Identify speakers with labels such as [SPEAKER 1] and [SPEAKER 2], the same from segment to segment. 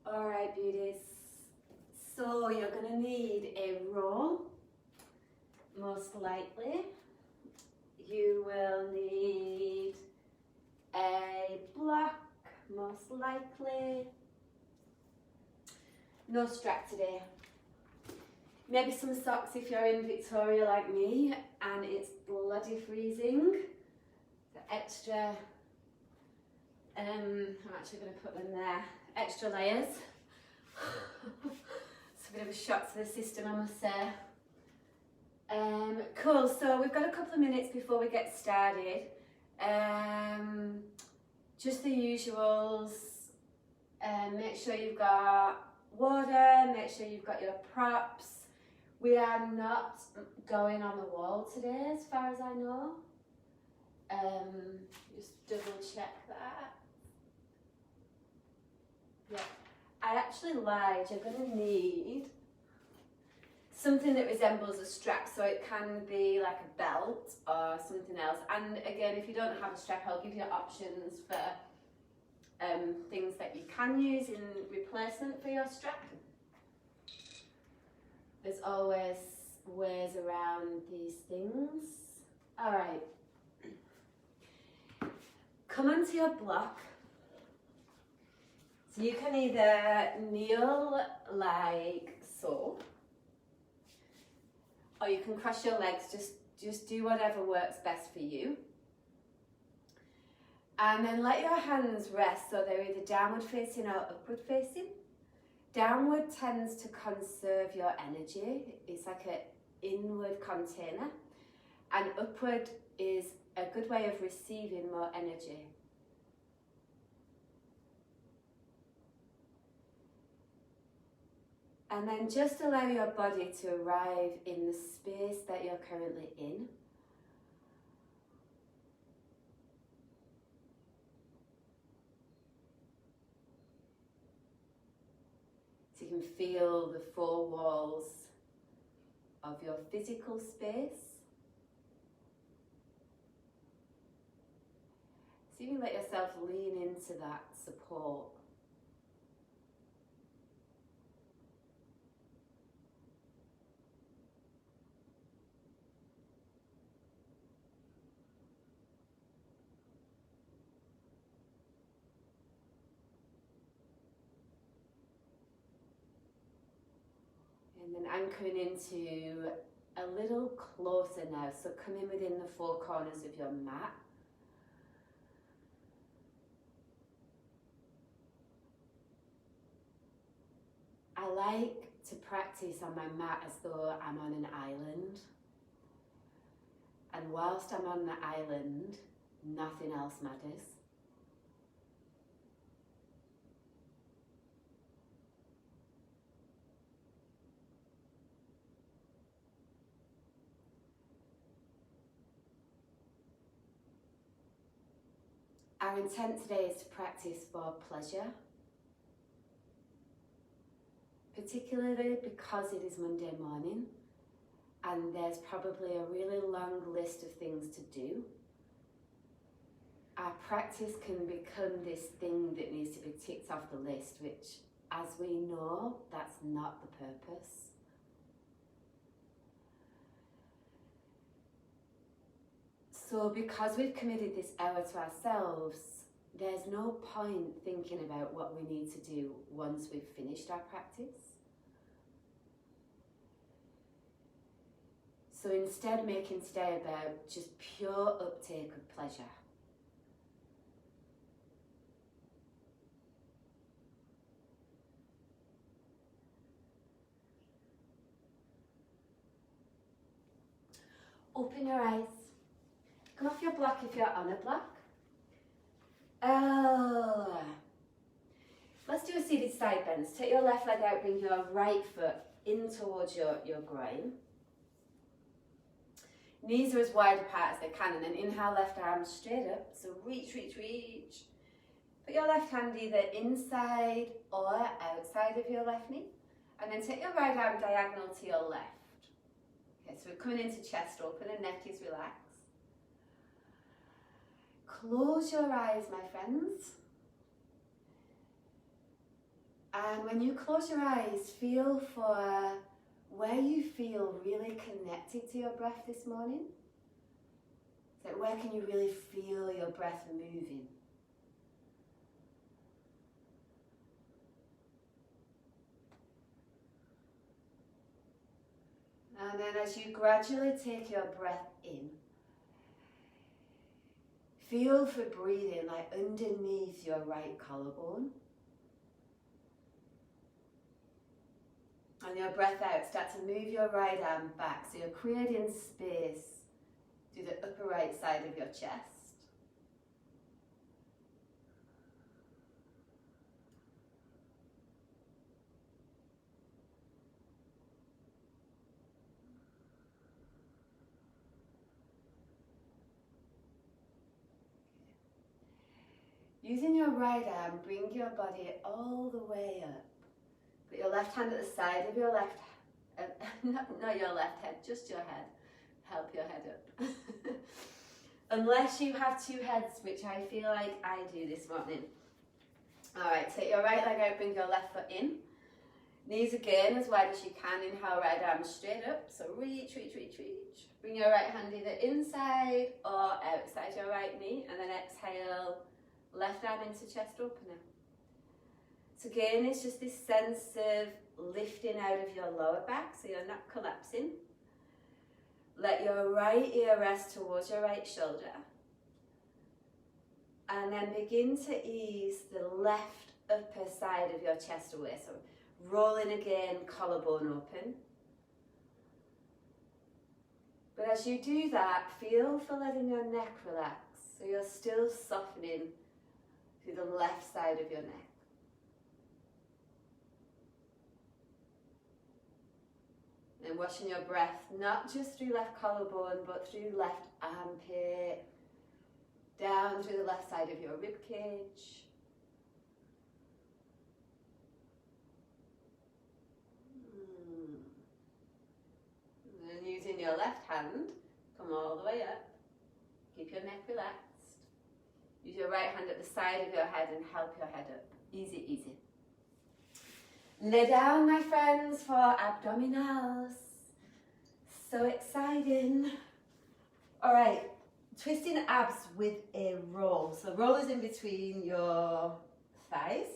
[SPEAKER 1] Alright beauties, so you're going to need a roll, most likely. You will need a block, most likely. No strap today. Maybe some socks if you're in Victoria like me and it's bloody freezing. The extra, I'm actually going to put them there, extra layers. It's a bit of a shock to the system, I must say. Cool, so we've got a couple of minutes before we get started. Just the usuals. Make sure you've got water, make sure you've got your props. We are not going on the wall today as far as I know. Just double check that. Yeah, I actually lied. You're going to need something that resembles a strap, so it can be like a belt or something else. And again, if you don't have a strap, I'll give you options for things that you can use in replacement for your strap. There's always ways around these things. All right. Come onto your block. So you can either kneel like so, or you can cross your legs, just do whatever works best for you. And then let your hands rest so they're either downward facing or upward facing. Downward tends to conserve your energy. It's like an inward container. And upward is a good way of receiving more energy. And then just allow your body to arrive in the space that you're currently in. So you can feel the four walls of your physical space. So you can let yourself lean into that support. And then anchoring into a little closer now, so come in within the four corners of your mat. I like to practice on my mat as though I'm on an island. And whilst I'm on the island, nothing else matters. Our intent today is to practice for pleasure, particularly because it is Monday morning and there's probably a really long list of things to do. Our practice can become this thing that needs to be ticked off the list, which, as we know, that's not the purpose. So because we've committed this hour to ourselves, there's no point thinking about what we need to do once we've finished our practice. So instead, making today about just pure uptake of pleasure. Open your eyes. Come off your block if you're on a block. Oh. Let's do a seated side bend. Take your left leg out, bring your right foot in towards your groin. Knees are as wide apart as they can, and then inhale, left arm straight up. So reach, reach, reach. Put your left hand either inside or outside of your left knee. And then take your right arm diagonal to your left. Okay, so we're coming into chest open and neck is relaxed. Close your eyes, my friends. And when you close your eyes, feel for where you feel really connected to your breath this morning. So where can you really feel your breath moving? And then as you gradually take your breath in, feel for breathing like underneath your right collarbone. On your breath out, start to move your right arm back, so you're creating space to the upper right side of your chest. Using your right arm, bring your body all the way up. Put your left hand at the side of your left, not your left head, just your head. Help your head up. Unless you have two heads, which I feel like I do this morning. Alright, take your right leg out, bring your left foot in. Knees again as wide as you can. Inhale, right arm straight up. So reach, reach, reach, reach. Bring your right hand either inside or outside your right knee. And then exhale, left arm into chest opener. So again, it's just this sense of lifting out of your lower back, so you're not collapsing. Let your right ear rest towards your right shoulder. And then begin to ease the left upper side of your chest away. So rolling again, collarbone open. But as you do that, feel for letting your neck relax. So you're still softening through the left side of your neck. And watching your breath, not just through left collarbone, but through left armpit, down through the left side of your rib cage. And then using your left hand, come all the way up. Keep your neck relaxed. Use your right hand at the side of your head and help your head up. Easy, easy. Lay down, my friends, for abdominals. So exciting. All right, twisting abs with a roll. So roll is in between your thighs,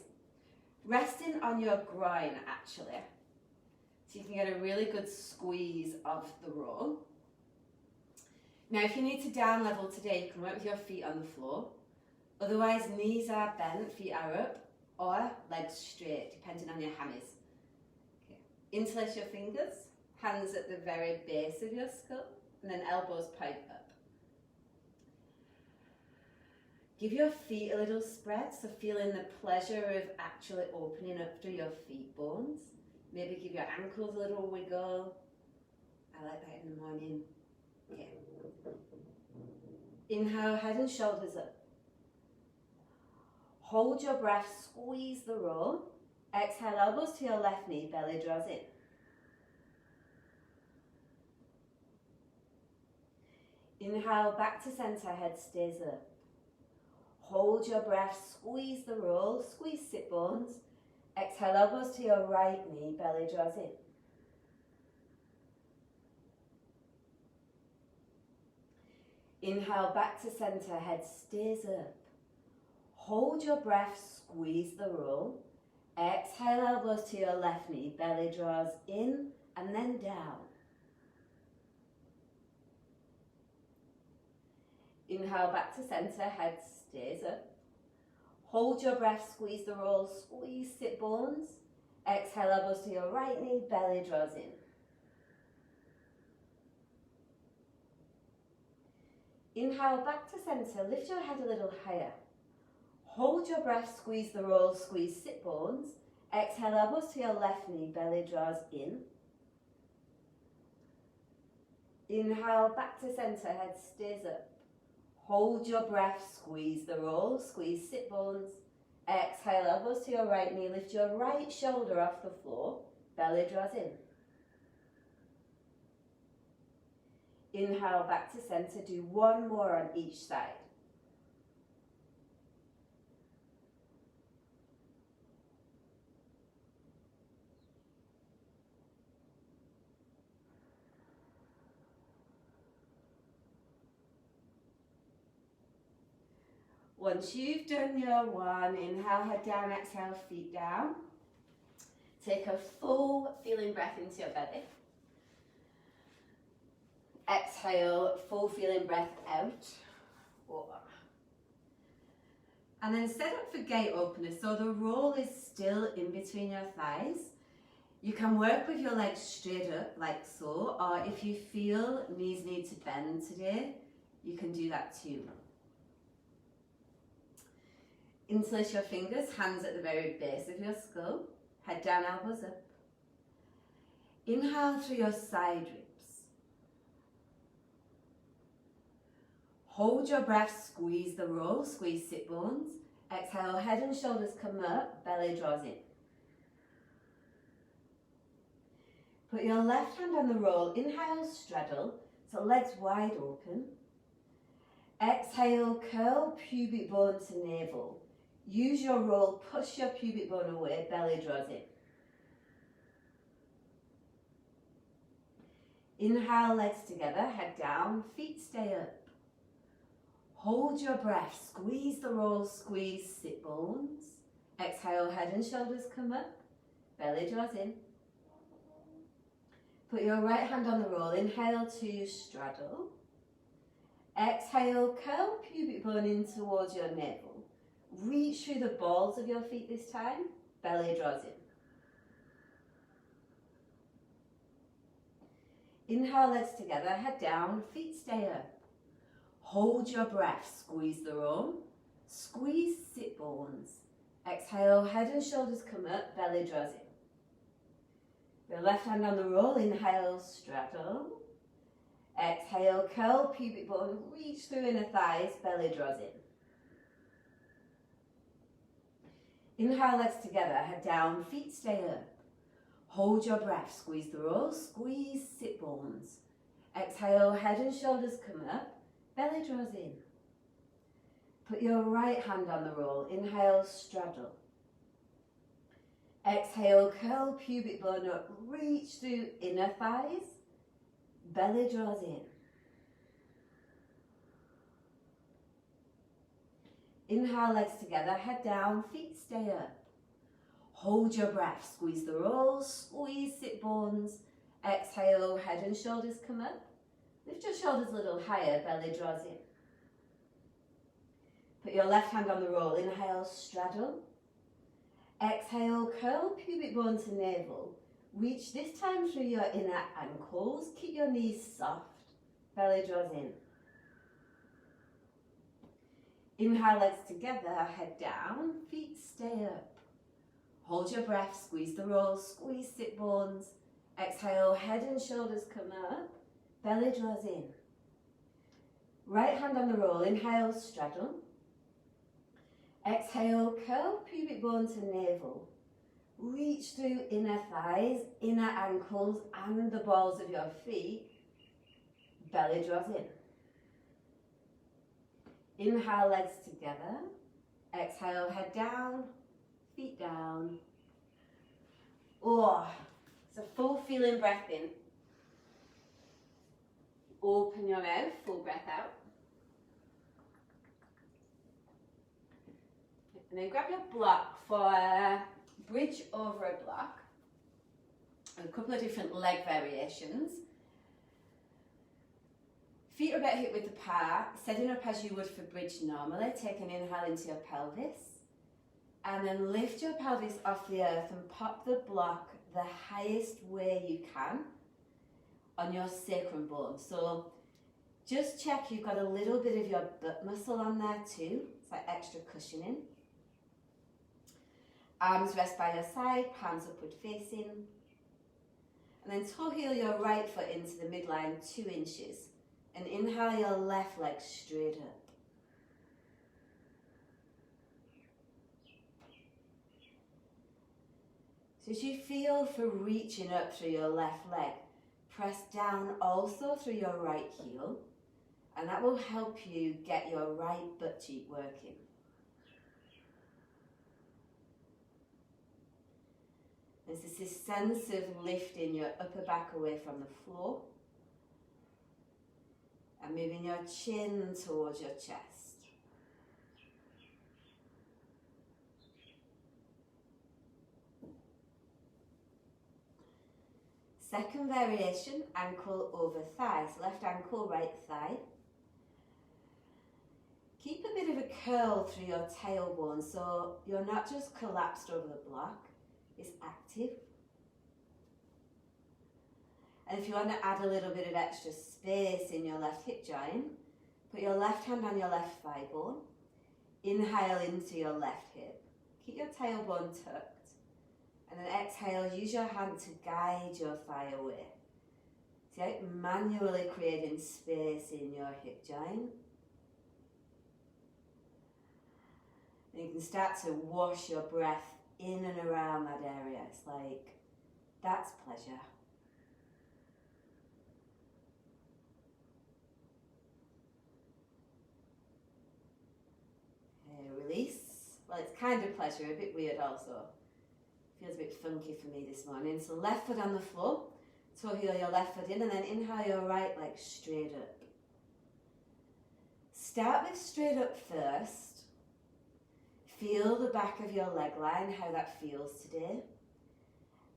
[SPEAKER 1] resting on your groin actually. So you can get a really good squeeze of the roll. Now if you need to down level today, you can work with your feet on the floor. Otherwise, knees are bent, feet are up, or legs straight, depending on your hammies. Okay. Interlace your fingers, hands at the very base of your skull, and then elbows point up. Give your feet a little spread, so feeling the pleasure of actually opening up through your feet bones. Maybe give your ankles a little wiggle. I like that in the morning. Okay. Inhale, head and shoulders up. Hold your breath, squeeze the roll. Exhale, elbows to your left knee, belly draws in. Inhale, back to center, head stays up. Hold your breath, squeeze the roll, squeeze sit bones. Exhale, elbows to your right knee, belly draws in. Inhale, back to center, head stays up. Hold your breath, squeeze the roll. Exhale, elbows to your left knee, belly draws in and then down. Inhale, back to center, head stays up. Hold your breath, squeeze the roll, squeeze sit bones. Exhale, elbows to your right knee, belly draws in. Inhale, back to center, lift your head a little higher. Hold your breath, squeeze the roll, squeeze sit bones. Exhale, elbows to your left knee, belly draws in. Inhale, back to center, head stays up. Hold your breath, squeeze the roll, squeeze sit bones. Exhale, elbows to your right knee, lift your right shoulder off the floor, belly draws in. Inhale, back to center, do one more on each side. Once you've done your one, inhale, head down, exhale, feet down. Take a full feeling breath into your belly. Exhale, full feeling breath out. And then set up for gate opener, so the roll is still in between your thighs. You can work with your legs straight up like so, or if you feel knees need to bend today, you can do that too. Interlace your fingers, hands at the very base of your skull, head down, elbows up. Inhale through your side ribs. Hold your breath, squeeze the roll, squeeze sit bones. Exhale, head and shoulders come up, belly draws in. Put your left hand on the roll, inhale, straddle, so legs wide open. Exhale, curl pubic bone to navel. Use your roll, push your pubic bone away, belly draws in. Inhale, legs together, head down, feet stay up. Hold your breath, squeeze the roll, squeeze sit bones. Exhale, head and shoulders come up, belly draws in. Put your right hand on the roll, inhale to straddle. Exhale, curl pubic bone in towards your navel. Reach through the balls of your feet this time, belly draws in. Inhale, legs together, head down, feet stay up. Hold your breath, squeeze the roll, squeeze sit bones. Exhale, head and shoulders come up, belly draws in. Your left hand on the roll, inhale, straddle. Exhale, curl pubic bone, reach through inner thighs, belly draws in. Inhale, legs together, head down, feet stay up. Hold your breath, squeeze the roll, squeeze sit bones. Exhale, head and shoulders come up, belly draws in. Put your right hand on the roll, inhale, straddle. Exhale, curl pubic bone up, reach through inner thighs, belly draws in. Inhale, legs together, head down, feet stay up. Hold your breath, squeeze the roll, squeeze sit bones. Exhale, head and shoulders come up. Lift your shoulders a little higher, belly draws in. Put your left hand on the roll, inhale, straddle. Exhale, curl pubic bone to navel. Reach this time through your inner ankles. Keep your knees soft, belly draws in. Inhale, legs together, head down, feet stay up. Hold your breath, squeeze the roll, squeeze sit bones. Exhale, head and shoulders come up, belly draws in. Right hand on the roll, inhale, straddle. Exhale, curl pubic bone to navel. Reach through inner thighs, inner ankles and the balls of your feet. Belly draws in. Inhale, legs together. Exhale, head down, feet down. Oh, it's a full feeling breath in. Open your mouth, full breath out. And then grab your block for a bridge over a block. A couple of different leg variations. Feet are a bit hip width apart, setting up as you would for bridge normally. Take an inhale into your pelvis. And then lift your pelvis off the earth and pop the block the highest way you can on your sacrum bone. So just check you've got a little bit of your butt muscle on there too. It's like extra cushioning. Arms rest by your side, palms upward facing. And then toe heel your right foot into the midline 2 inches. And inhale your left leg straight up. So as you feel for reaching up through your left leg, press down also through your right heel. And that will help you get your right butt cheek working. There's this sense of lifting your upper back away from the floor and moving your chin towards your chest. Second variation, ankle over thigh. So left ankle, right thigh. Keep a bit of a curl through your tailbone so you're not just collapsed over the block, it's active. And if you want to add a little bit of extra space in your left hip joint, put your left hand on your left thigh bone, inhale into your left hip, keep your tailbone tucked, and then exhale, use your hand to guide your thigh away. So you're manually creating space in your hip joint. And you can start to wash your breath in and around that area. It's like, that's pleasure. Okay, release. Well, it's kind of pleasure, a bit weird also. Feels a bit funky for me this morning. So left foot on the floor, toe heel your left foot in, and then inhale your right leg straight up. Start with straight up first. Feel the back of your leg line, how that feels today.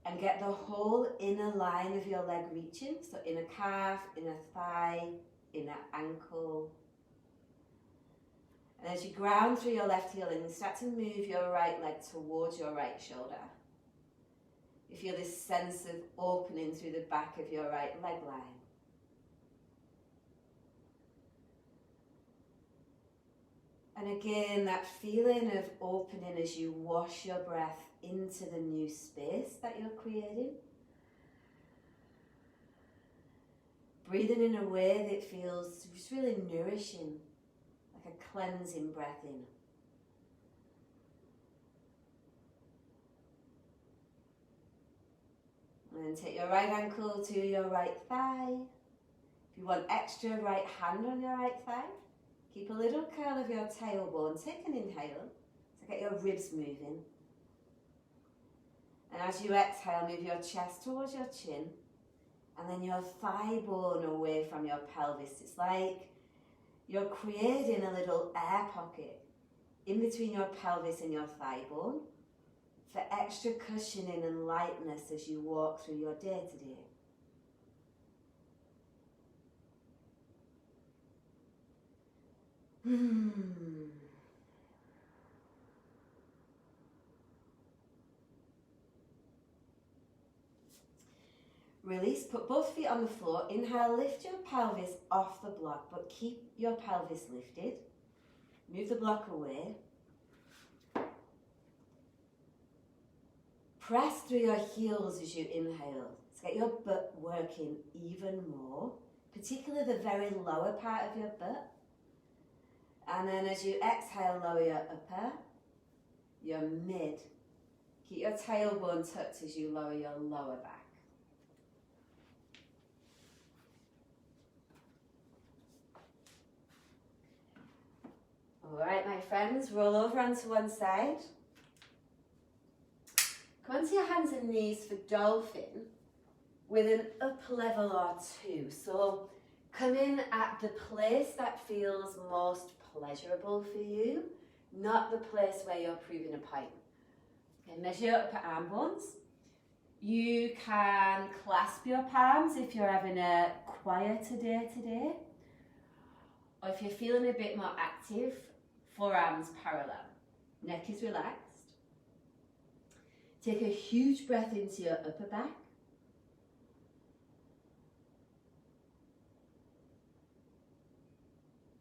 [SPEAKER 1] And get the whole inner line of your leg reaching. So inner calf, inner thigh, inner ankle. And as you ground through your left heel and you start to move your right leg towards your right shoulder. You feel this sense of opening through the back of your right leg line. And again, that feeling of opening as you wash your breath into the new space that you're creating. Breathing in a way that feels just really nourishing, like a cleansing breath in. And then take your right ankle to your right thigh. If you want extra right hand on your right thigh, keep a little curl of your tailbone. Take an inhale to get your ribs moving. And as you exhale, move your chest towards your chin and then your thigh bone away from your pelvis. It's like you're creating a little air pocket in between your pelvis and your thigh bone for extra cushioning and lightness as you walk through your day today. Release, put both feet on the floor. Inhale, lift your pelvis off the block, but keep your pelvis lifted. Move the block away. Press through your heels as you inhale. So get your butt working even more, particularly the very lower part of your butt. And then as you exhale, lower your upper, your mid. Keep your tailbone tucked as you lower your lower back. All right, my friends, roll over onto one side. Come onto your hands and knees for dolphin with an up level or two. So come in at the place that feels most pleasurable for you, not the place where you're proving a point. Okay, measure your upper arm bones. You can clasp your palms if you're having a quieter day today. Or if you're feeling a bit more active, forearms parallel. Neck is relaxed. Take a huge breath into your upper back.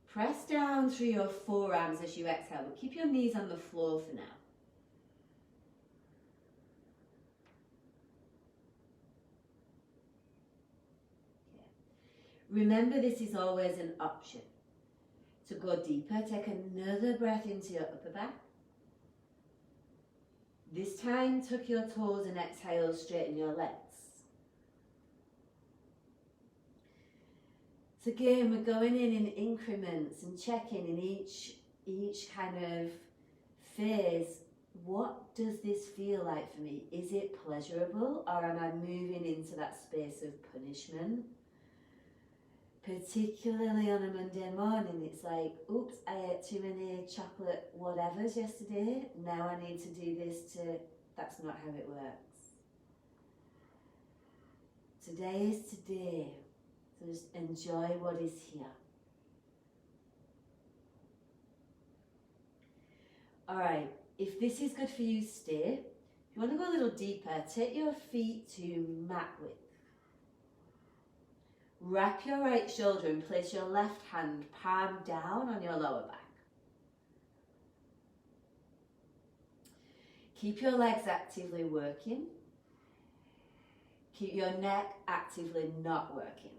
[SPEAKER 1] Press down through your forearms as you exhale, but keep your knees on the floor for now. Okay. Remember, this is always an option. To go deeper, take another breath into your upper back. This time, tuck your toes and exhale, straighten your legs. So again, we're going in increments and checking in each kind of phase. What does this feel like for me? Is it pleasurable, or am I moving into that space of punishment? Particularly on a Monday morning, it's like, oops, I ate too many chocolate whatevers yesterday. Now I need to do this to, that's not how it works. Today is today. So just enjoy what is here. Alright, if this is good for you, stay. If you want to go a little deeper, take your feet to mat width. Wrap your right shoulder and place your left hand palm down on your lower back. Keep your legs actively working. Keep your neck actively not working.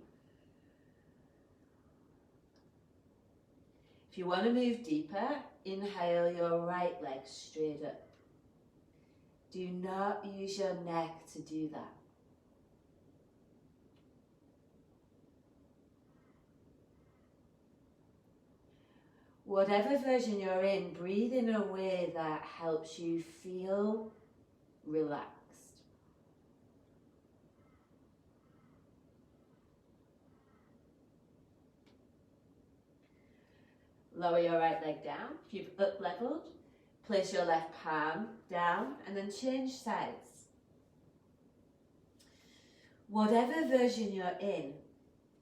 [SPEAKER 1] If you want to move deeper, inhale your right leg straight up. Do not use your neck to do that. Whatever version you're in, breathe in a way that helps you feel relaxed. Lower your right leg down. If you've up-leveled, place your left palm down and then change sides. Whatever version you're in,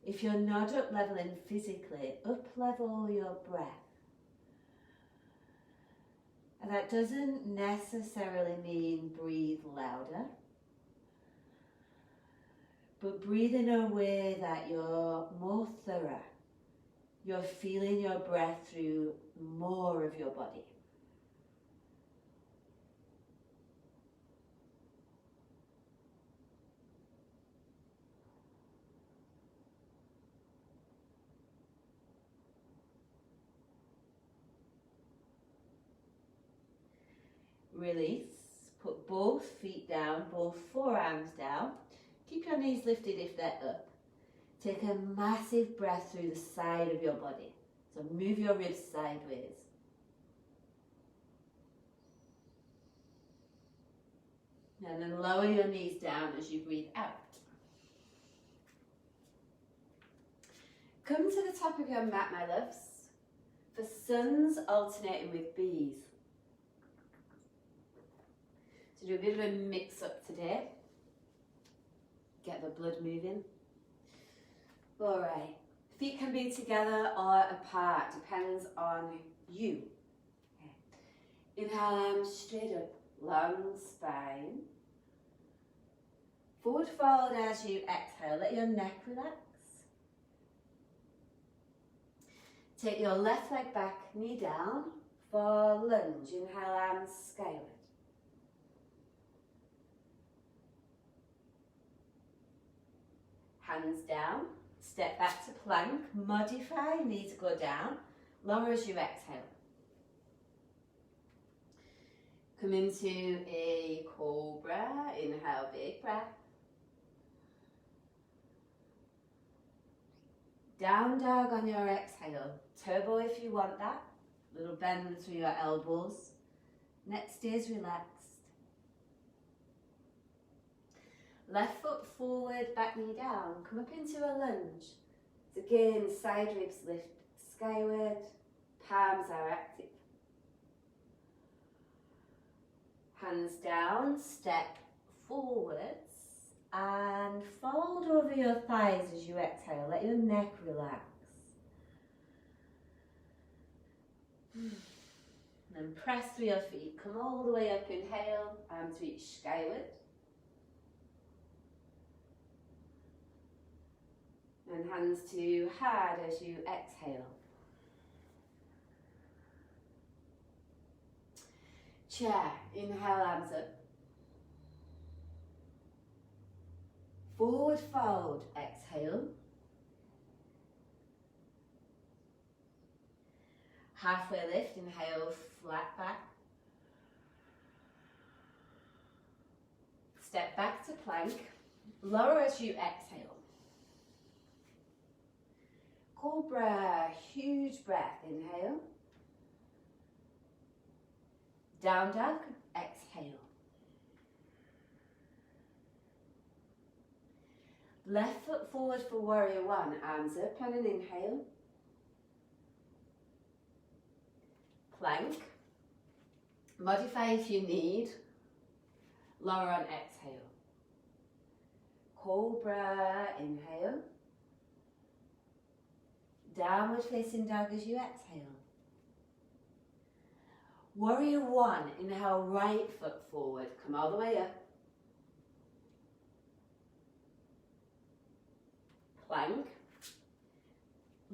[SPEAKER 1] if you're not up-leveling physically, up-level your breath. And that doesn't necessarily mean breathe louder, but breathe in a way that you're more thorough. You're feeling your breath through more of your body. Release. Put both feet down, both forearms down. Keep your knees lifted if they're up. Take a massive breath through the side of your body. So move your ribs sideways. And then lower your knees down as you breathe out. Come to the top of your mat, my loves, for suns alternating with bees. So do a bit of a mix up today. Get the blood moving. Alright, feet can be together or apart, depends on you. Okay. Inhale, arms straight up, long spine. Forward fold as you exhale, let your neck relax. Take your left leg back, knee down for lunge. Inhale, arms skyward. Hands down. Step back to plank, modify, knee to go down, lower as you exhale. Come into a cobra, inhale, big breath. Down dog on your exhale, turbo if you want that, little bend through your elbows, neck stays relaxed. Left foot forward, back knee down. Come up into a lunge. So again, side ribs lift skyward, palms are active. Hands down, step forwards and fold over your thighs as you exhale. Let your neck relax. And press through your feet. Come all the way up, inhale, arms reach skyward. And hands to hard as you exhale. Chair, inhale, arms up. Forward fold, exhale. Halfway lift, inhale, flat back. Step back to plank, lower as you exhale. Cobra, huge breath, inhale. Down dog, exhale. Left foot forward for warrior one, arms up on an inhale. Plank. Modify if you need. Lower on exhale. Cobra, inhale. Downward facing dog as you exhale. Warrior one, inhale, right foot forward, come all the way up. Plank.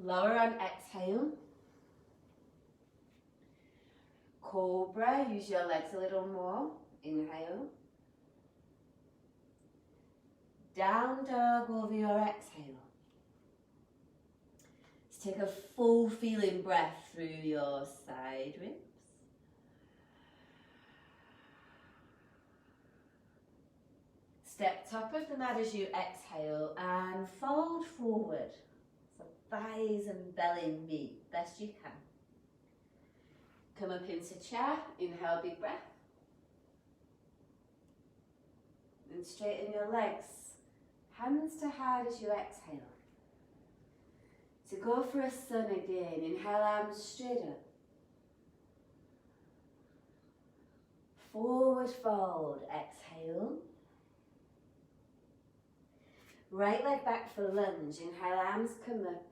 [SPEAKER 1] Lower on exhale. Cobra, use your legs a little more, inhale. Down dog over your exhale. Let's take a full feeling breath through your side ribs. Step top of the mat as you exhale and fold forward. So thighs and belly meet best you can. Come up into chair, inhale, big breath. And straighten your legs, hands to heart as you exhale. So go for a sun again, inhale, arms straight up. Forward fold, exhale. Right leg back for lunge, inhale, arms come up.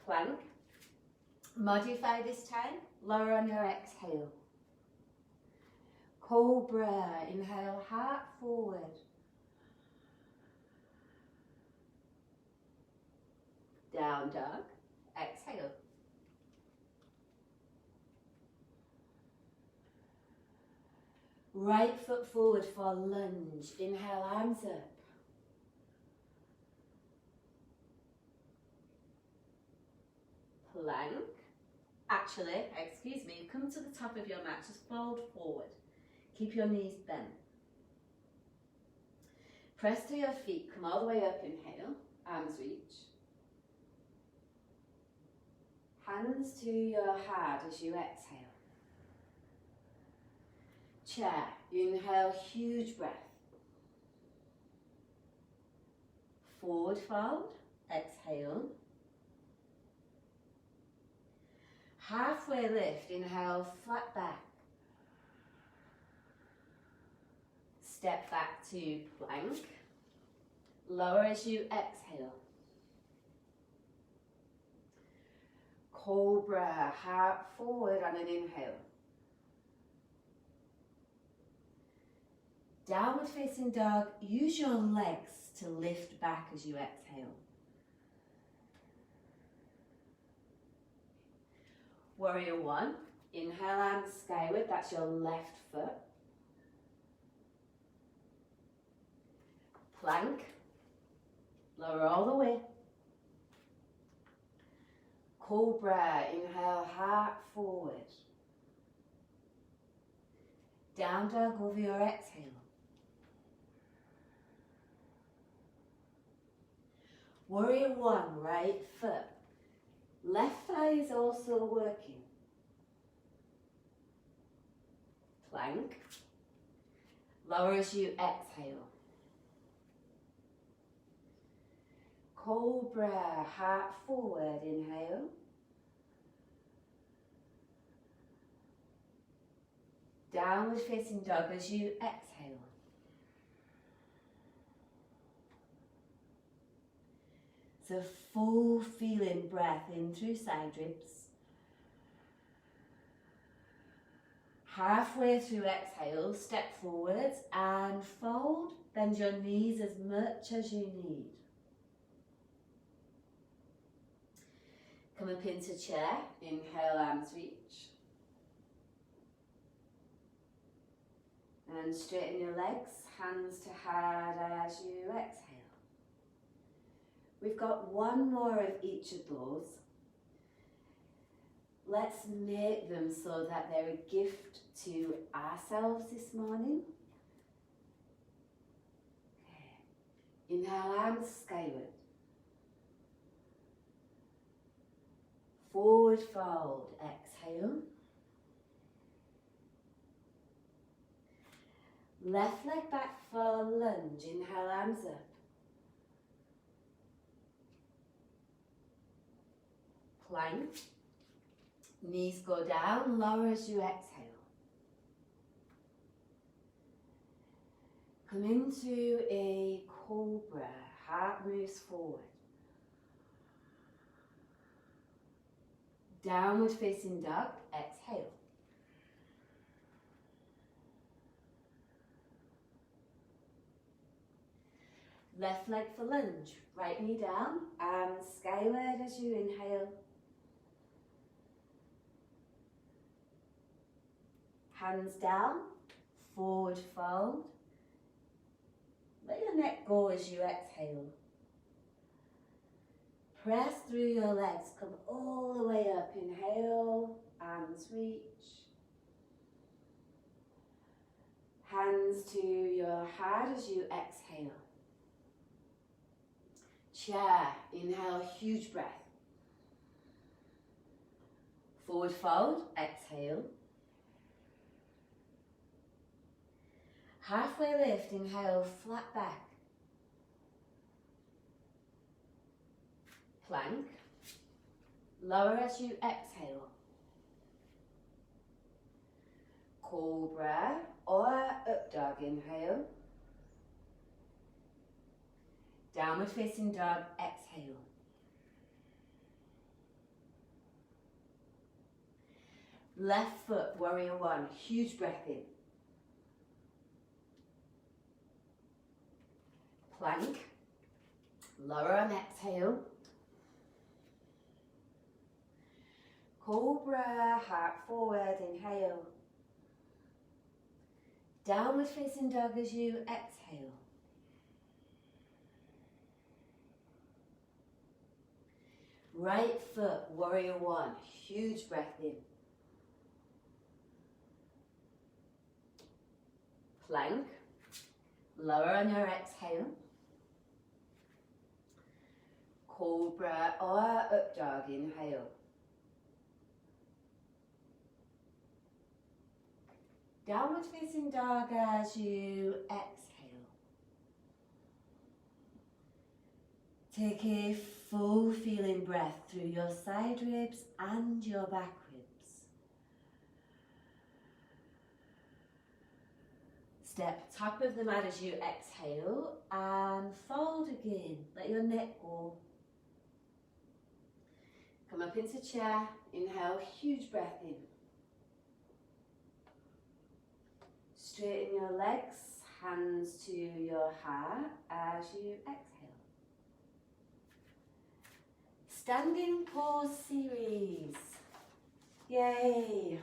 [SPEAKER 1] Plank. Modify this time, lower on your exhale. Cobra, inhale, heart forward. Down dog, exhale. Right foot forward for lunge, inhale, arms up. Plank. Actually, excuse me, come to the top of your mat, just fold forward. Keep your knees bent. Press to your feet, come all the way up, inhale, arms reach. Hands to your heart as you exhale. Chair, inhale, huge breath. Forward fold, exhale. Halfway lift, inhale, flat back. Step back to plank. Lower as you exhale. Cobra, heart forward on an inhale. Downward facing dog, use your legs to lift back as you exhale. Warrior one, inhale, arms skyward, that's your left foot. Plank, lower all the way. Cobra, inhale, heart forward. Down dog over your exhale. Warrior one, right foot. Left thigh is also working. Plank. Lower as you exhale. Cobra, heart forward, inhale. Downward facing dog as you exhale. So full feeling breath in through side ribs. Halfway through exhale, step forwards and fold. Bend your knees as much as you need. Come up into chair, inhale, arms reach. And straighten your legs, hands to heart as you exhale. We've got one more of each of those. Let's make them so that they're a gift to ourselves this morning. Okay. Inhale, arms skyward. Forward fold, exhale. Left leg back for lunge, inhale, arms up. Plank. Knees go down, lower as you exhale. Come into a cobra, heart moves forward. Downward facing dog, exhale. Left leg for lunge, right knee down and skyward as you inhale. Hands down, forward fold. Let your neck go as you exhale. Press through your legs, come all the way up. Inhale, arms reach. Hands to your heart as you exhale. Chair, inhale, huge breath. Forward fold, exhale. Halfway lift, inhale, flat back. Plank. Lower as you exhale. Cobra or up dog, inhale. Downward facing dog, exhale. Left foot, warrior one, huge breath in. Plank. Lower on exhale. Cobra, heart forward, inhale. Downward facing dog as you exhale. Right foot, warrior one, huge breath in. Plank. Lower on your exhale. Cobra or up dog, inhale. Downward facing dog as you exhale. Take a full feeling breath through your side ribs and your back ribs. Step top of the mat as you exhale and fold again. Let your neck go. Come up into chair, inhale, huge breath in. Straighten your legs, hands to your heart as you exhale. Standing pose series. Yay!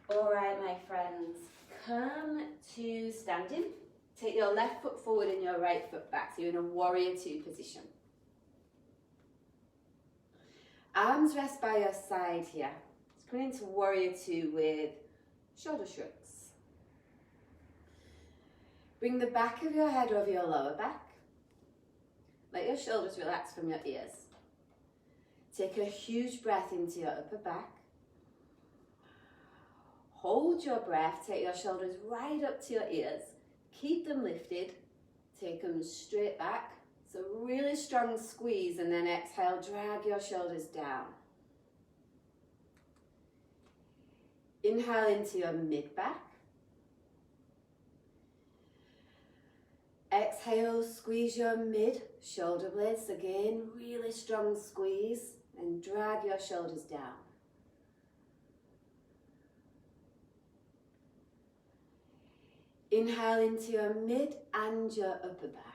[SPEAKER 1] All right, my friends, come to standing. Take your left foot forward and your right foot back, so you're in a warrior two position. Arms rest by your side here. Let's come into warrior two with shoulder shrugs. Bring the back of your head over your lower back. Let your shoulders relax from your ears. Take a huge breath into your upper back. Hold your breath, take your shoulders right up to your ears. Keep them lifted, take them straight back. So really strong squeeze and then exhale, drag your shoulders down. Inhale into your mid-back. Exhale, squeeze your mid-shoulder blades. Again, really strong squeeze and drag your shoulders down. Inhale into your mid and your upper back.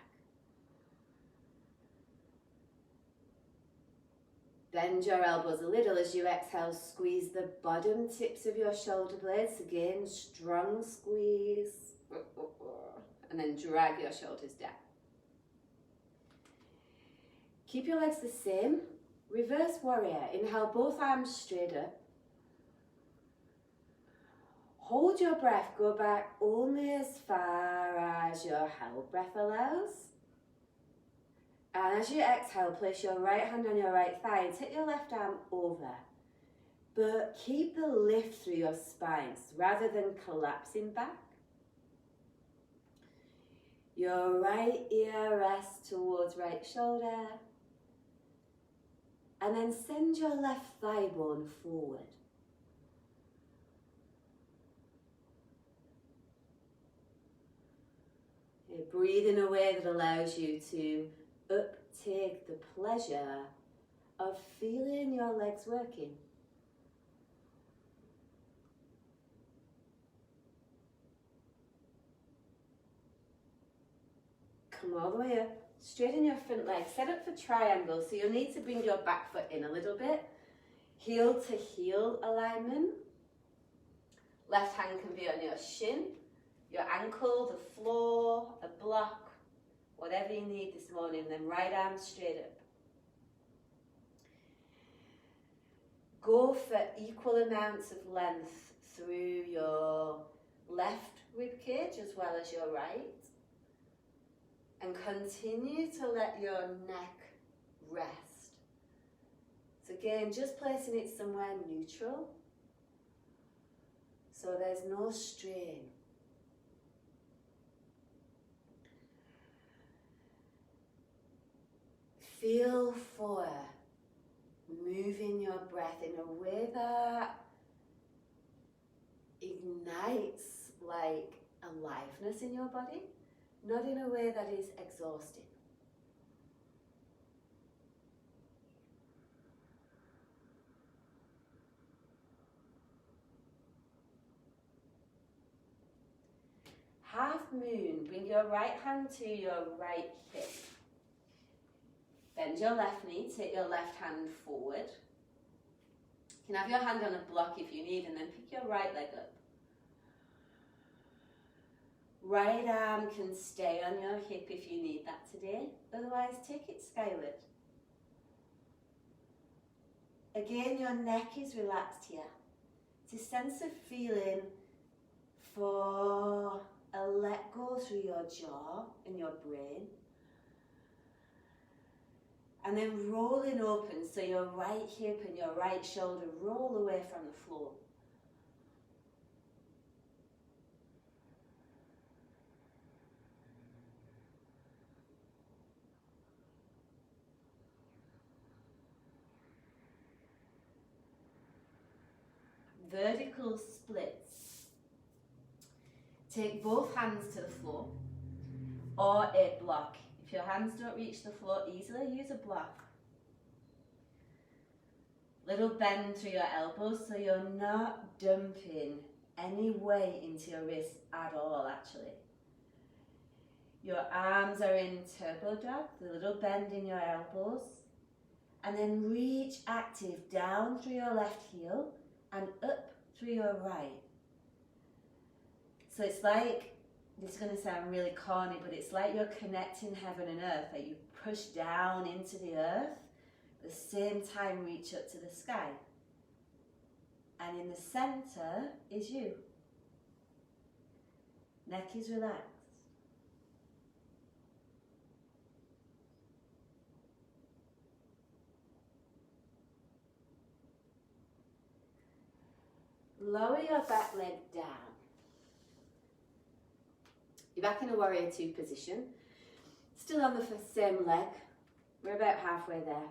[SPEAKER 1] Bend your elbows a little as you exhale, squeeze the bottom tips of your shoulder blades. Again, strong squeeze. And then drag your shoulders down. Keep your legs the same. Reverse warrior. Inhale, both arms straight up. Hold your breath, go back only as far as your held breath allows. And as you exhale, place your right hand on your right thigh. Take your left arm over. But keep the lift through your spines rather than collapsing back. Your right ear rests towards right shoulder. And then send your left thigh bone forward. breathe in a way that allows you to uptake the pleasure of feeling your legs working. Come all the way up, straighten your front leg, set up for triangle, so you'll need to bring your back foot in a little bit. Heel to heel alignment. Left hand can be on your shin, your ankle, the floor, a block, whatever you need this morning, then right arm straight up. Go for equal amounts of length through your left rib cage as well as your right. And continue to let your neck rest. So again, just placing it somewhere neutral. So there's no strain. Feel for moving your breath in a way that ignites like aliveness in your body, not in a way that is exhausting. Half moon, bring your right hand to your right hip. Bend your left knee, take your left hand forward. You can have your hand on a block if you need, and then pick your right leg up. Right arm can stay on your hip if you need that today, otherwise take it skyward. Again, your neck is relaxed here. It's a sense of feeling for a let go through your jaw and your brain. And then rolling open so your right hip and your right shoulder roll away from the floor. Vertical splits. Take both hands to the floor or a block. If your hands don't reach the floor easily, use a block. Little bend through your elbows so you're not dumping any weight into your wrists at all, actually. Your arms are in turbo drag, the little bend in your elbows. And then reach active down through your left heel and up through your right. So it's like, this is going to sound really corny, but it's like you're connecting heaven and earth, like you push down into the earth, at the same time reach up to the sky. And in the center is you. Neck is relaxed. Lower your back leg down. You're back in a warrior two position. Still on the same leg. We're about halfway there.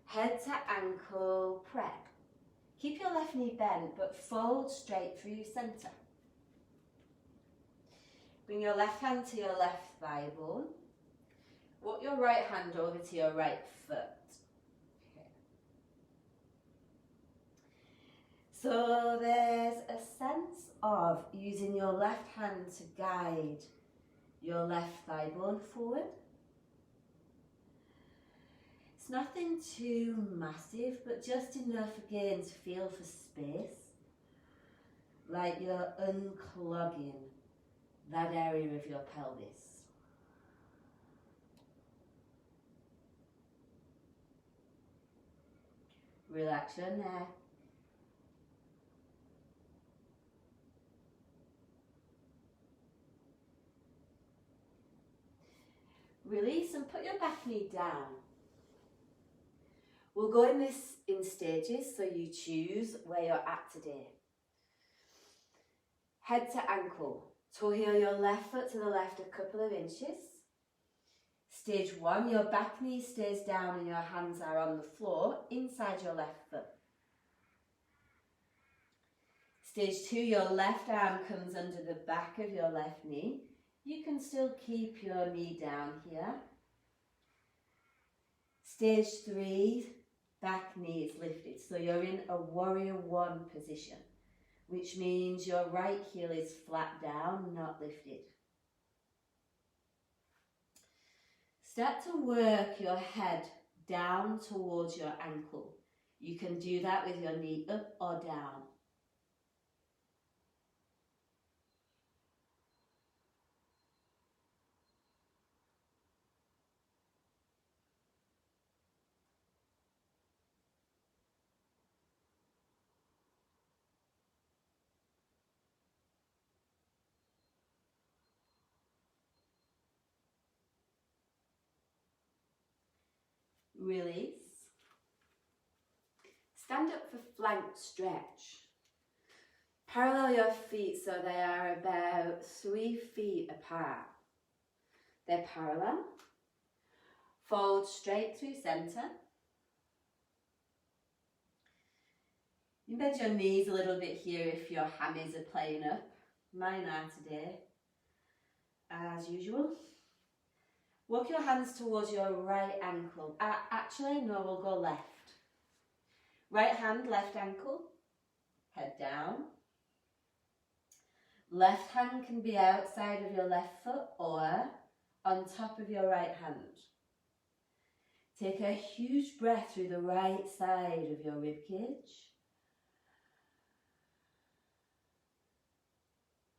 [SPEAKER 1] Head to ankle prep. Keep your left knee bent, but fold straight through center. Bring your left hand to your left thigh bone. Walk your right hand over to your right foot. So there's a sense of using your left hand to guide your left thigh bone forward. It's nothing too massive, but just enough again to feel for space, like you're unclogging that area of your pelvis. Relax your neck. Release and put your back knee down. We'll go in this in stages, so you choose where you're at today. Head to ankle. Toe heel your left foot to the left a couple of inches. Stage one, your back knee stays down and your hands are on the floor inside your left foot. Stage 2, your left arm comes under the back of your left knee. You can still keep your knee down here. Stage 3, back knee is lifted. So you're in a warrior 1 position, which means your right heel is flat down, not lifted. Start to work your head down towards your ankle. You can do that with your knee up or down. Release. Stand up for flank stretch. Parallel your feet so they are about 3 feet apart. They're parallel. Fold straight through centre. You bend your knees a little bit here if your hammies are playing up. Mine are today, as usual. Walk your hands towards your right ankle. Actually, no, we'll go left. Right hand, left ankle. Head down. Left hand can be outside of your left foot or on top of your right hand. Take a huge breath through the right side of your ribcage.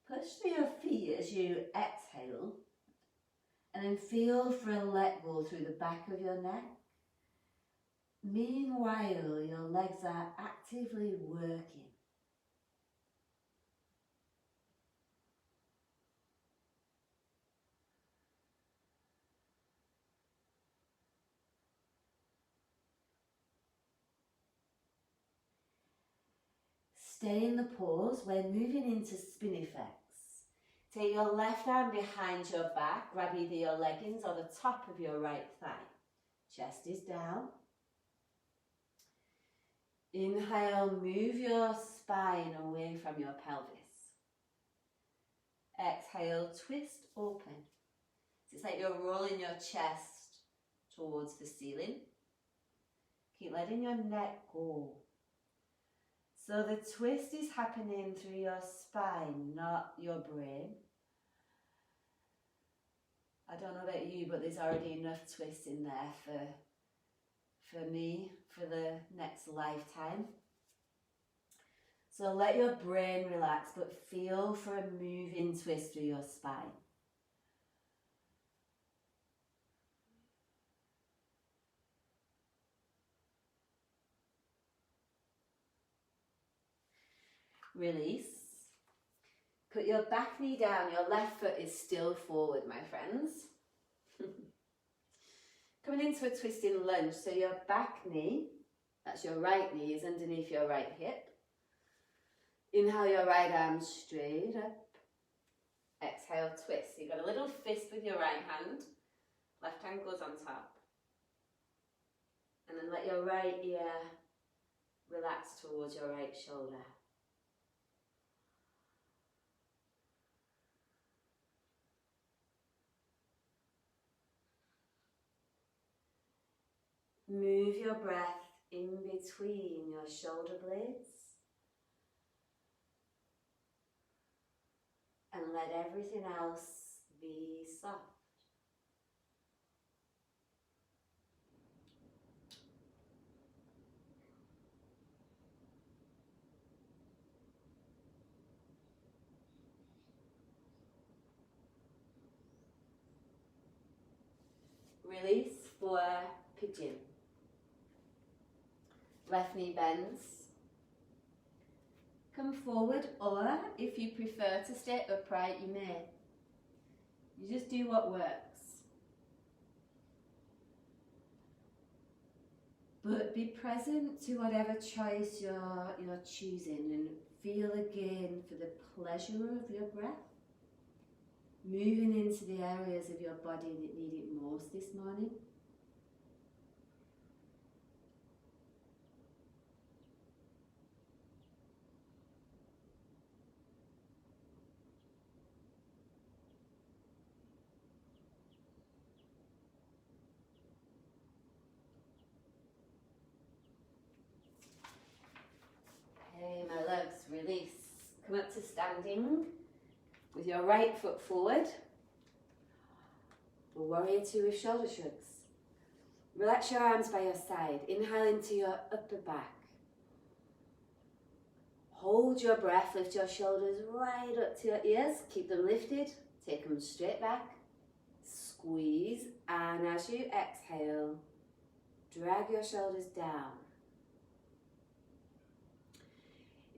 [SPEAKER 1] Push through your feet as you exhale, and then feel for a let go through the back of your neck. Meanwhile, your legs are actively working. Stay in the pose. We're moving into spinifex. Take your left arm behind your back, grab either your leggings or the top of your right thigh. Chest is down. Inhale, move your spine away from your pelvis. Exhale, twist open. So it's like you're rolling your chest towards the ceiling. Keep letting your neck go. So the twist is happening through your spine, not your brain. I don't know about you, but there's already enough twist in there for me, for the next lifetime. So let your brain relax, but feel for a moving twist through your spine. Release. Put your back knee down, your left foot is still forward, my friends. Coming into a twisting lunge, so your back knee, that's your right knee, is underneath your right hip. Inhale your right arm straight up. Exhale, twist. So you've got a little fist with your right hand. Left hand goes on top. And then let your right ear relax towards your right shoulder. Move your breath in between your shoulder blades and let everything else be soft. Release for pigeon. Left knee bends. Come forward, or if you prefer to stay upright, you may. You just do what works. But be present to whatever choice you're choosing, and feel again for the pleasure of your breath. Moving into the areas of your body that need it most this morning. to standing with your right foot forward. A warrior two with shoulder shrugs. Relax your arms by your side. Inhale into your upper back. Hold your breath, lift your shoulders right up to your ears. Keep them lifted, take them straight back. Squeeze, and as you exhale, drag your shoulders down.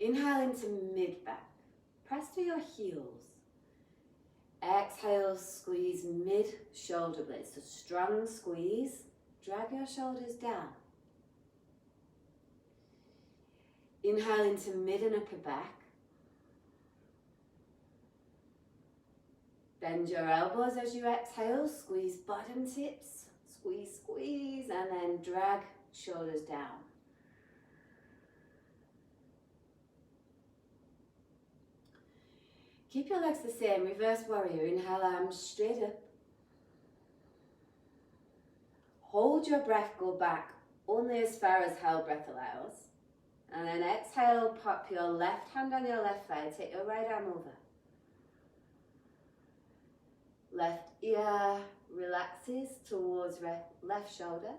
[SPEAKER 1] Inhale into mid-back. Press to your heels. Exhale, squeeze mid-shoulder blades. So strong squeeze. Drag your shoulders down. Inhale into mid and upper back. Bend your elbows as you exhale. Squeeze bottom tips. Squeeze, squeeze, and then drag shoulders down. Keep your legs the same. Reverse warrior. Inhale, arms straight up. Hold your breath, go back only as far as held breath allows. And then exhale, pop your left hand on your left thigh, take your right arm over. Left ear relaxes towards left shoulder.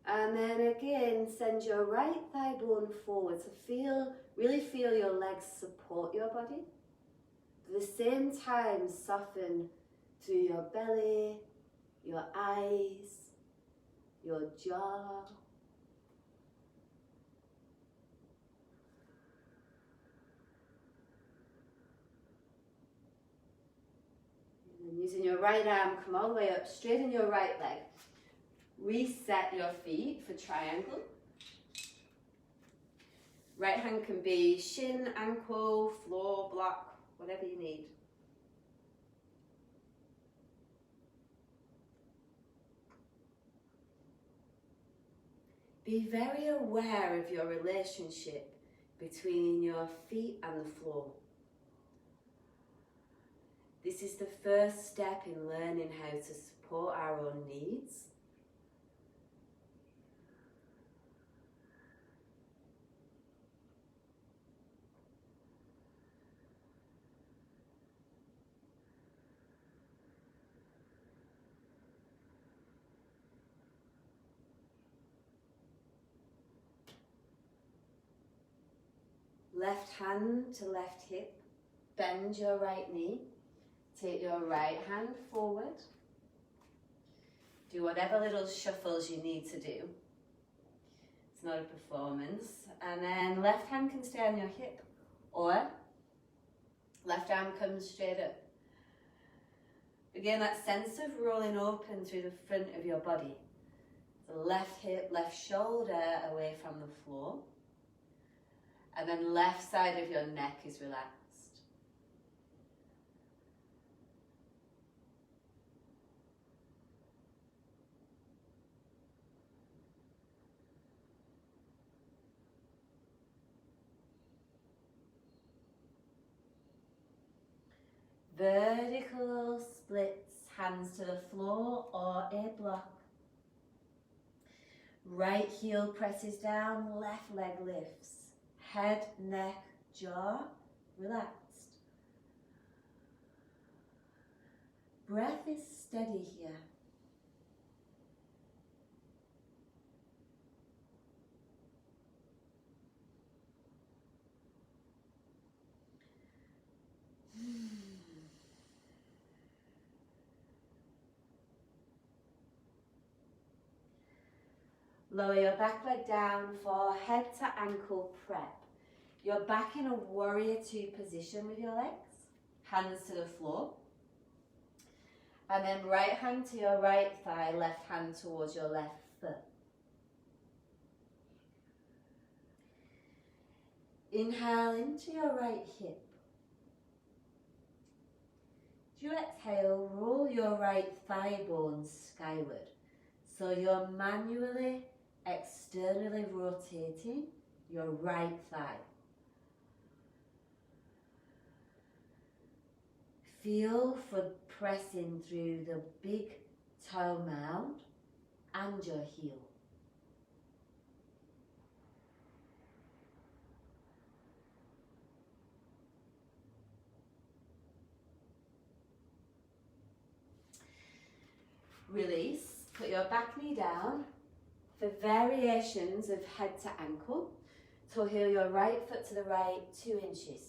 [SPEAKER 1] And then again, send your right thigh bone forward. So really feel your legs support your body. At the same time, soften through your belly, your eyes, your jaw. And then using your right arm, come all the way up, straighten your right leg. Reset your feet for triangle. Right hand can be shin, ankle, floor, block, whatever you need. Be very aware of your relationship between your feet and the floor. This is the first step in learning how to support our own needs. Left hand to left hip, bend your right knee, take your right hand forward, do whatever little shuffles you need to do. It's not a performance. And then left hand can stay on your hip, or left arm comes straight up. Again, that sense of rolling open through the front of your body. The left hip, left shoulder away from the floor. And then left side of your neck is relaxed. Vertical splits, hands to the floor or a block. Right heel presses down, left leg lifts. Head, neck, jaw, relaxed. Breath is steady here. Lower your back leg down for head to ankle prep. You're back in a warrior two position with your legs, hands to the floor. And then right hand to your right thigh, left hand towards your left foot. Inhale into your right hip. As you exhale, roll your right thigh bone skyward. So you're manually, externally rotating your right thigh. Feel for pressing through the big toe mound and your heel. Release, put your back knee down for variations of head to ankle. Toe heel your right foot to the right 2 inches.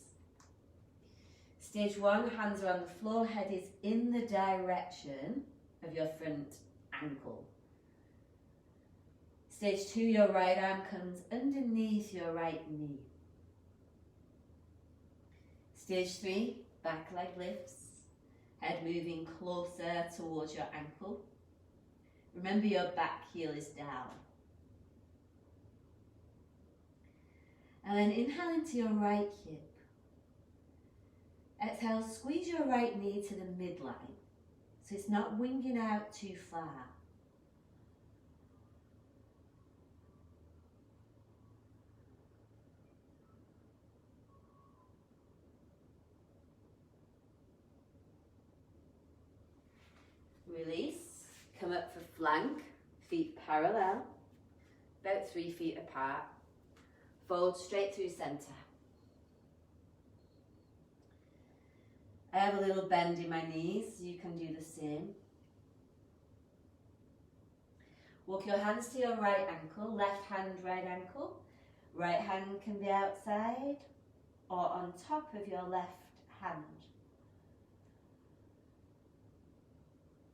[SPEAKER 1] Stage 1, hands are on the floor, head is in the direction of your front ankle. Stage 2, your right arm comes underneath your right knee. Stage 3, back leg lifts, head moving closer towards your ankle. Remember your back heel is down. And then inhale into your right hip. Exhale, squeeze your right knee to the midline, so it's not winging out too far. Release, come up for flank, feet parallel, about 3 feet apart. Fold straight through centre. I have a little bend in my knees, you can do the same. Walk your hands to your right ankle, left hand, right ankle. Right hand can be outside or on top of your left hand.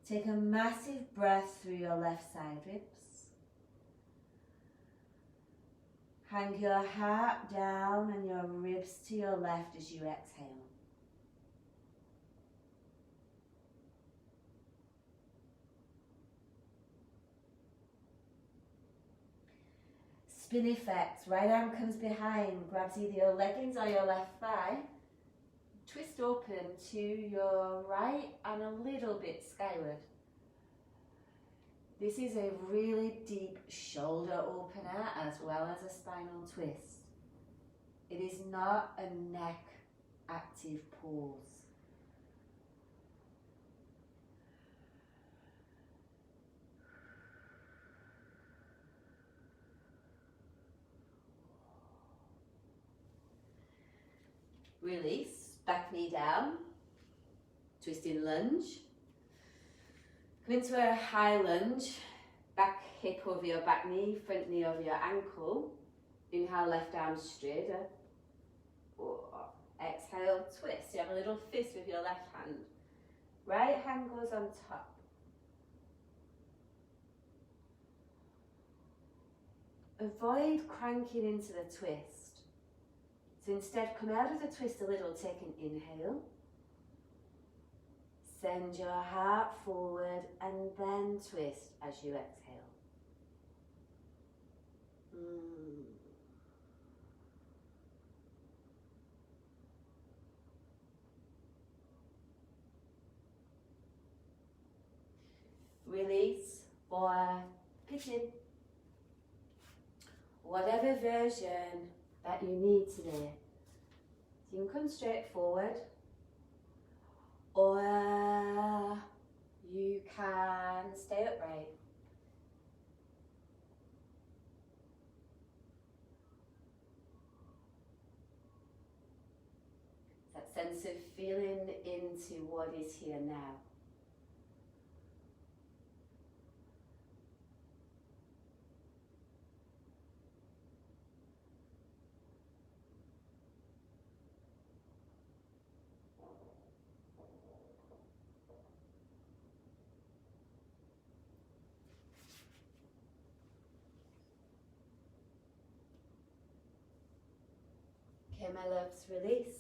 [SPEAKER 1] Take a massive breath through your left side ribs. Hang your heart down and your ribs to your left as you exhale. Spin effect, right arm comes behind, grabs either your leggings or your left thigh. Twist open to your right and a little bit skyward. This is a really deep shoulder opener as well as a spinal twist. It is not a neck active pose. Release, back knee down, twisting lunge. Come into a high lunge, back hip over your back knee, front knee over your ankle. Inhale, left arm straight up. Exhale, twist. You have a little fist with your left hand. Right hand goes on top. Avoid cranking into the twist. So instead, come out of the twist a little, take an inhale. Send your heart forward and then twist as you exhale. Release or pigeon. Whatever version that you need today. So you can come straight forward, or you can stay upright. That sense of feeling into what is here now. Okay, my loves, release.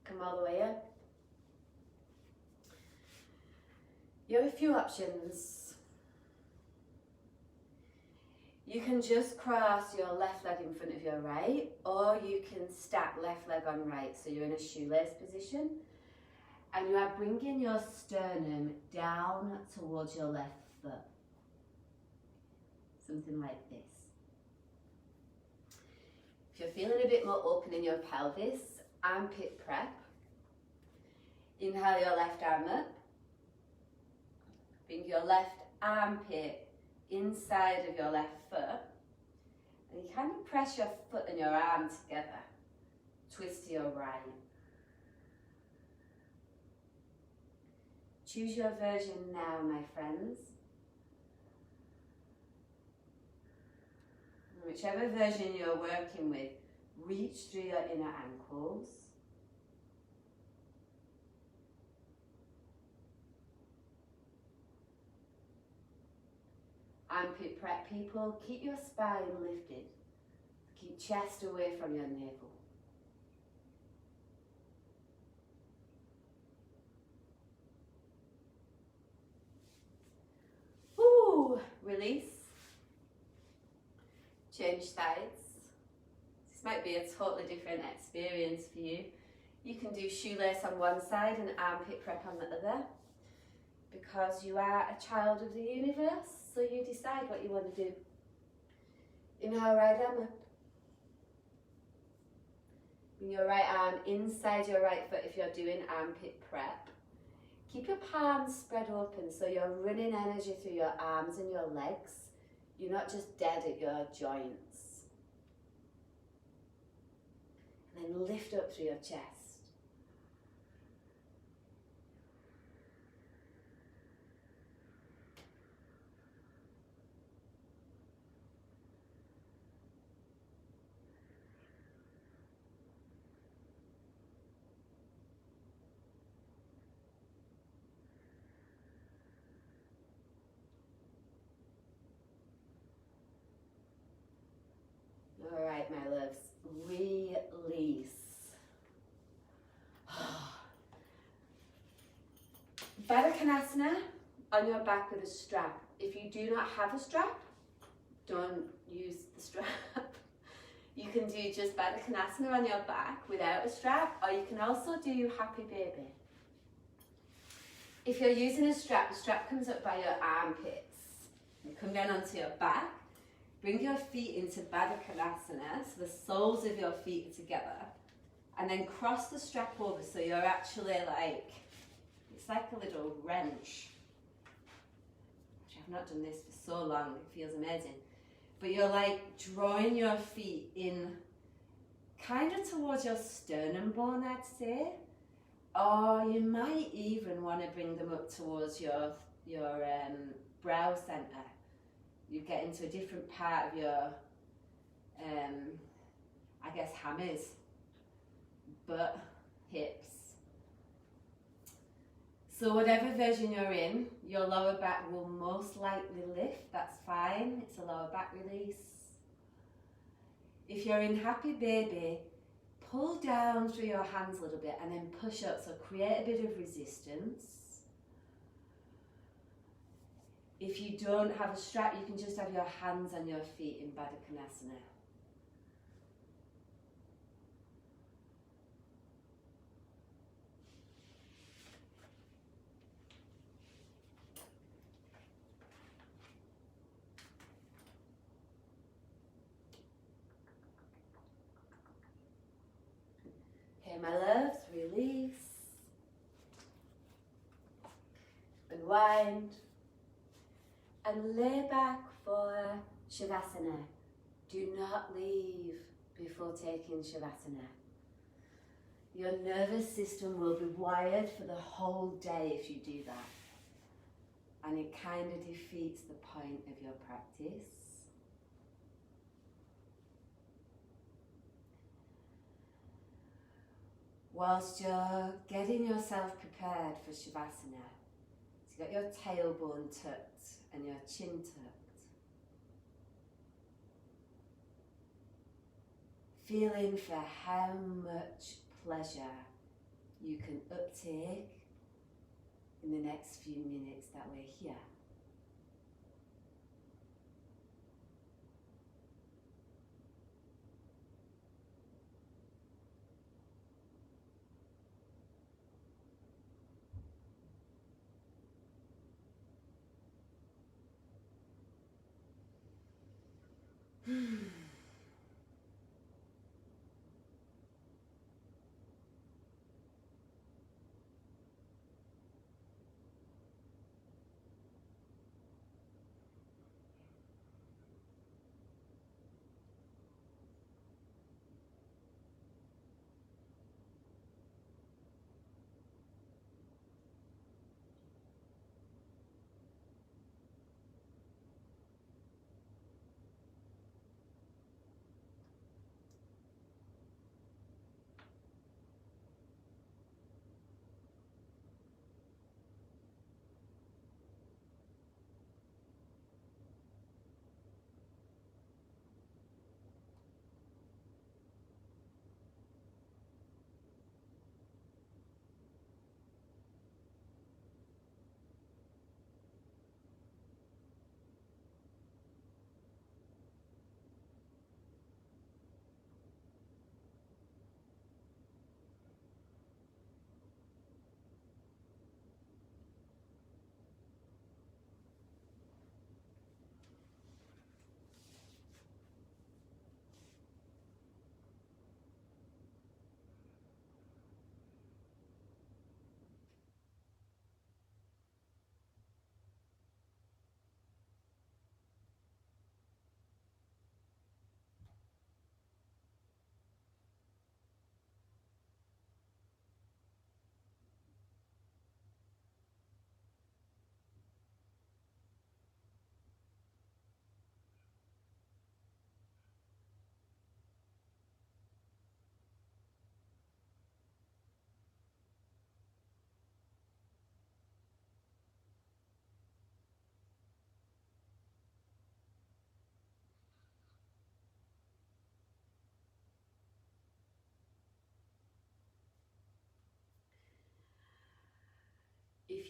[SPEAKER 1] Come all the way up. You have a few options. You can just cross your left leg in front of your right, or you can stack left leg on right, so you're in a shoelace position. And you are bringing your sternum down towards your left foot. Something like this. If you're feeling a bit more open in your pelvis, armpit prep. Inhale your left arm up. Bring your left armpit inside of your left foot. And you kind of press your foot and your arm together. Twist to your right. Choose your version now, my friends. Whichever version you're working with, reach through your inner ankles. Armpit prep people, keep your spine lifted. Keep chest away from your navel. Woo! Release. Change sides. This might be a totally different experience for you. You can do shoelace on one side and armpit prep on the other. Because you are a child of the universe, so you decide what you want to do. Inhale, right arm up. Bring your right arm inside your right foot if you're doing armpit prep. Keep your palms spread open so you're running energy through your arms and your legs. You're not just dead at your joints. And then lift up through your chest. All right, my loves, release. Baddha Konasana on your back with a strap. If you do not have a strap, don't use the strap. You can do just Baddha Konasana on your back without a strap, or you can also do Happy Baby. If you're using a strap, the strap comes up by your armpits. You come down onto your back. Bring your feet into Baddha Konasana, so the soles of your feet are together. And then cross the strap over so you're actually like, it's like a little wrench. Actually, I've not done this for so long, it feels amazing. But you're like drawing your feet in kind of towards your sternum bone, I'd say. Or you might even want to bring them up towards your brow centre. You get into a different part of your, I guess, hammers, butt, hips. So whatever version you're in, your lower back will most likely lift. That's fine. It's a lower back release. If you're in Happy Baby, pull down through your hands a little bit and then push up. So create a bit of resistance. If you don't have a strap, you can just have your hands and your feet in Baddha Konasana. Okay, my loves, release. Unwind. And lay back for Shavasana. Do not leave before taking Shavasana. Your nervous system will be wired for the whole day if you do that. And it kind of defeats the point of your practice. Whilst you're getting yourself prepared for Shavasana, so you've got your tailbone tucked and your chin tucked. Feeling for how much pleasure you can uptake in the next few minutes that we're here.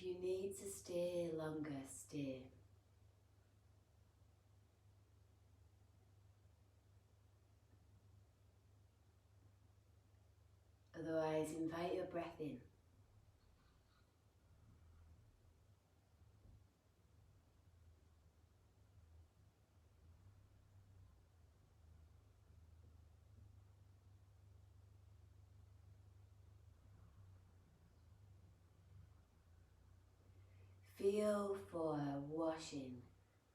[SPEAKER 1] if you need to stay longer, stay. Otherwise, invite your breath in. Feel for washing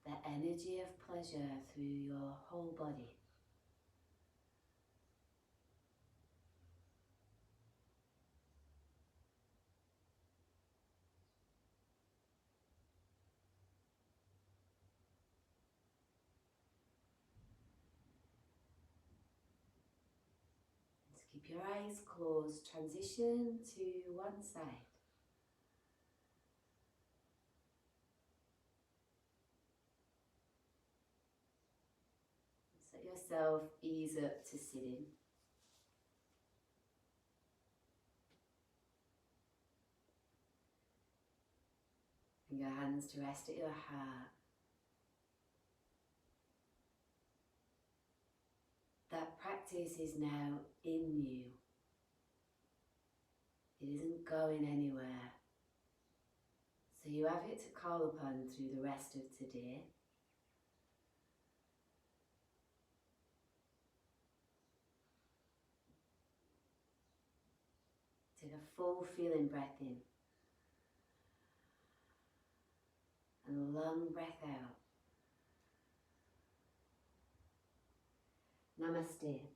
[SPEAKER 1] the energy of pleasure through your whole body. Just keep your eyes closed. Transition to one side. Let yourself ease up to sitting. And your hands to rest at your heart. That practice is now in you. It isn't going anywhere. So you have it to call upon through the rest of today. Take a full feeling breath in. And a long breath out. Namaste.